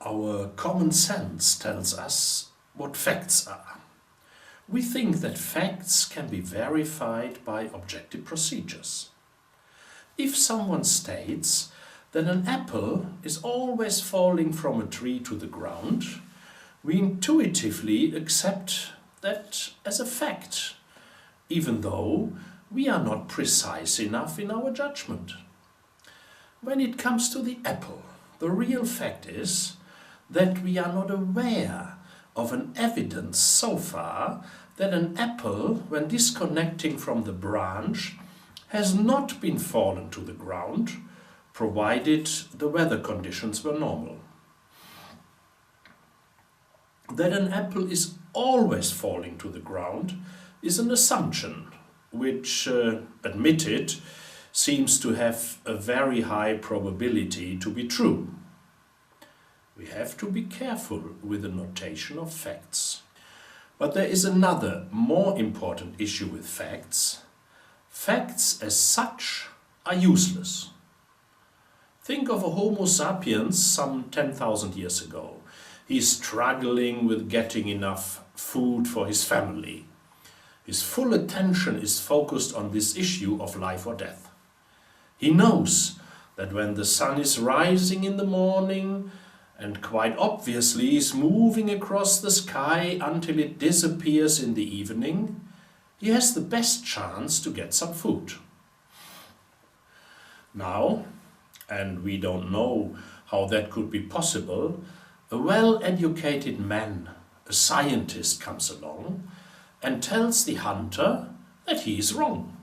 Our common sense tells us what facts are. We think that facts can be verified by objective procedures. If someone states that an apple is always falling from a tree to the ground, we intuitively accept that as a fact, even though we are not precise enough in our judgment. When it comes to the apple, the real fact is that we are not aware of an evidence so far that an apple, when disconnecting from the branch, has not been fallen to the ground, provided the weather conditions were normal. That an apple is always falling to the ground is an assumption which, admitted, seems to have a very high probability to be true. We have to be careful with the notation of facts. But there is another, more important issue with facts. Facts as such are useless. Think of a Homo sapiens some 10,000 years ago. He's struggling with getting enough food for his family. His full attention is focused on this issue of life or death. He knows that when the sun is rising in the morning and quite obviously is moving across the sky until it disappears in the evening, he has the best chance to get some food. Now, and we don't know how that could be possible, a well-educated man, a scientist, comes along and tells the hunter that he is wrong.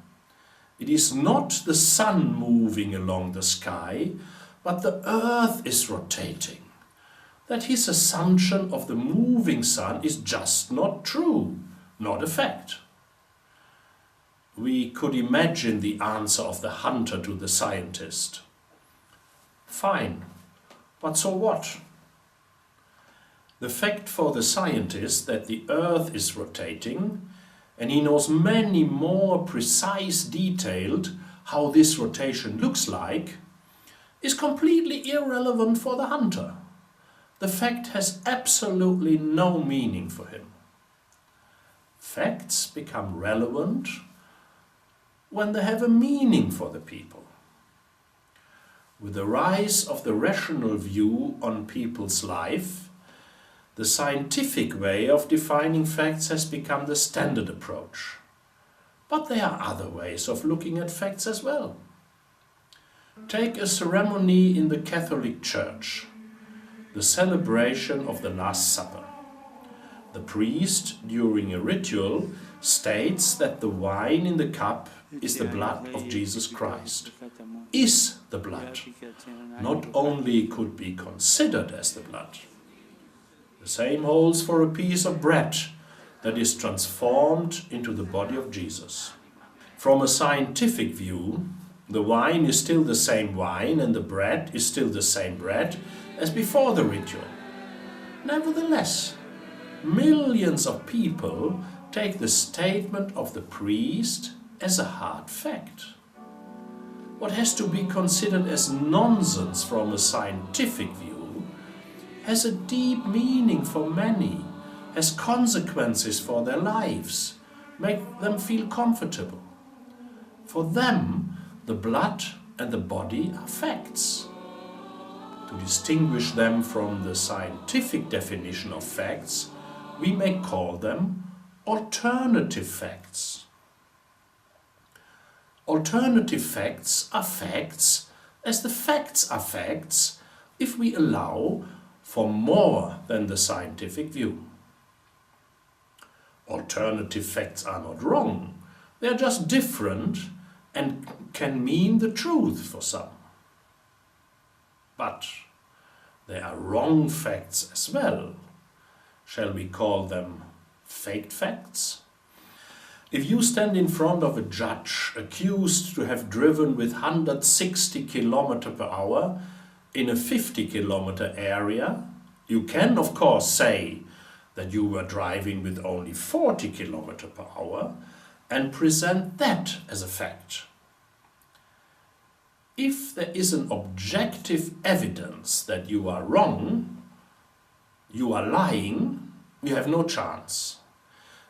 It is not the sun moving along the sky, but the earth is rotating. That his assumption of the moving sun is just not true, not a fact. We could imagine the answer of the hunter to the scientist. Fine, but so what? The fact for the scientist that the earth is rotating, and he knows many more precise detailed how this rotation looks like, is completely irrelevant for the hunter. The fact has absolutely no meaning for him. Facts become relevant when they have a meaning for the people. With the rise of the rational view on people's life, the scientific way of defining facts has become the standard approach. But there are other ways of looking at facts as well. Take a ceremony in the Catholic Church, the celebration of the Last Supper. The priest, during a ritual, states that the wine in the cup is the blood of Jesus Christ. Is the blood. Not only could be considered as the blood. The same holds for a piece of bread that is transformed into the body of Jesus. From a scientific view, the wine is still the same wine and the bread is still the same bread as before the ritual. Nevertheless, millions of people take the statement of the priest as a hard fact. What has to be considered as nonsense from a scientific view has a deep meaning for many, has consequences for their lives, make them feel comfortable. For them, the blood and the body are facts. To distinguish them from the scientific definition of facts, we may call them alternative facts. Alternative facts are facts as the facts are facts if we allow for more than the scientific view. Alternative facts are not wrong, they are just different and can mean the truth for some. But there are wrong facts as well. Shall we call them faked facts? If you stand in front of a judge accused to have driven with 160 km per hour in a 50 km area, you can of course say that you were driving with only 40 km per hour and present that as a fact. If there is an objective evidence that you are wrong, you are lying, you have no chance.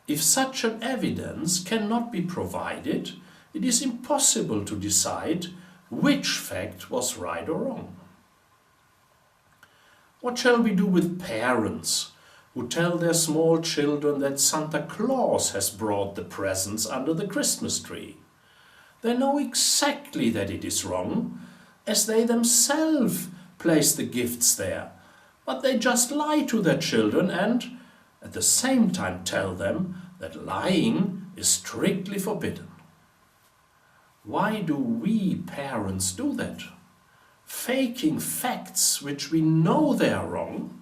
If such an evidence cannot be provided, it is impossible to decide which fact was right or wrong. What shall we do with parents who tell their small children that Santa Claus has brought the presents under the Christmas tree? They know exactly that it is wrong, as they themselves place the gifts there, but they just lie to their children and, at the same time, tell them that lying is strictly forbidden. Why do we parents do that? Faking facts which we know they are wrong?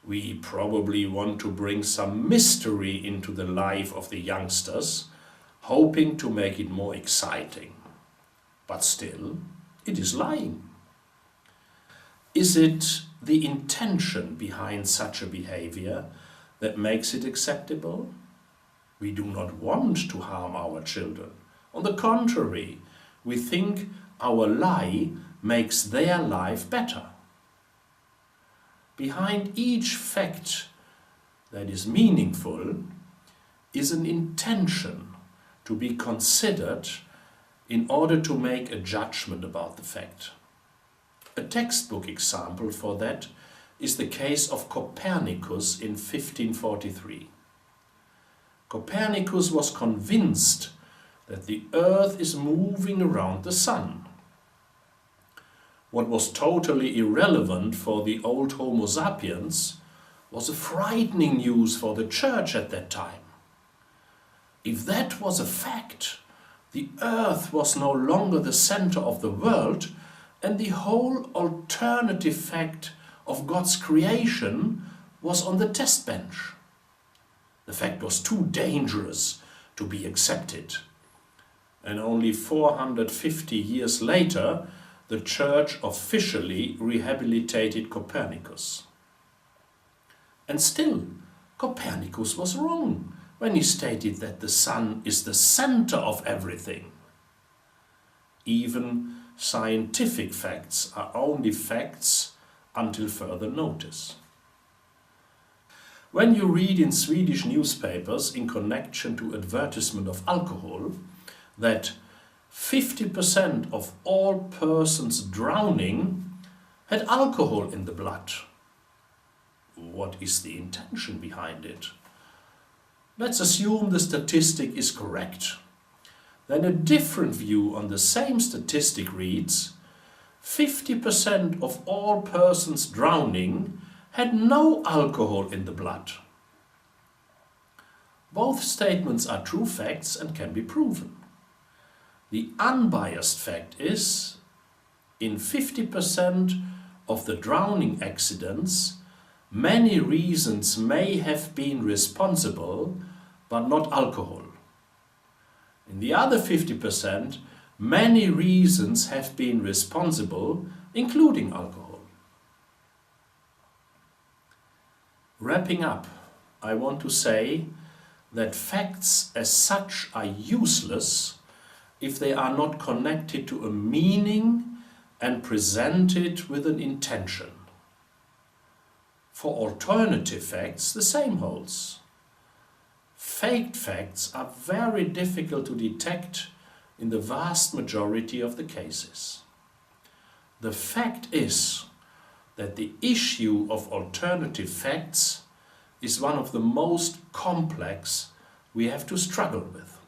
We probably want to bring some mystery into the life of the youngsters, hoping to make it more exciting. But still, it is lying. Is it the intention behind such a behavior that makes it acceptable? We do not want to harm our children. On the contrary, we think our lie makes their life better. Behind each fact that is meaningful is an intention to be considered in order to make a judgment about the fact. A textbook example for that is the case of Copernicus in 1543. Copernicus was convinced that the earth is moving around the sun. What was totally irrelevant for the old Homo sapiens was a frightening news for the church at that time. If that was a fact, the earth was no longer the center of the world, and the whole alternative fact of God's creation was on the test bench. The fact was too dangerous to be accepted. And only 450 years later, the Church officially rehabilitated Copernicus. And still, Copernicus was wrong when he stated that the sun is the center of everything. Even scientific facts are only facts until further notice. When you read in Swedish newspapers in connection to advertisement of alcohol that 50% of all persons drowning had alcohol in the blood, what is the intention behind it? Let's assume the statistic is correct. Then a different view on the same statistic reads, 50% of all persons drowning had no alcohol in the blood. Both statements are true facts and can be proven. The unbiased fact is, in 50% of the drowning accidents, many reasons may have been responsible, but not alcohol. In the other 50%, many reasons have been responsible, including alcohol. Wrapping up, I want to say that facts as such are useless if they are not connected to a meaning and presented with an intention. For alternative facts, the same holds. Faked facts are very difficult to detect in the vast majority of the cases. The fact is that the issue of alternative facts is one of the most complex we have to struggle with.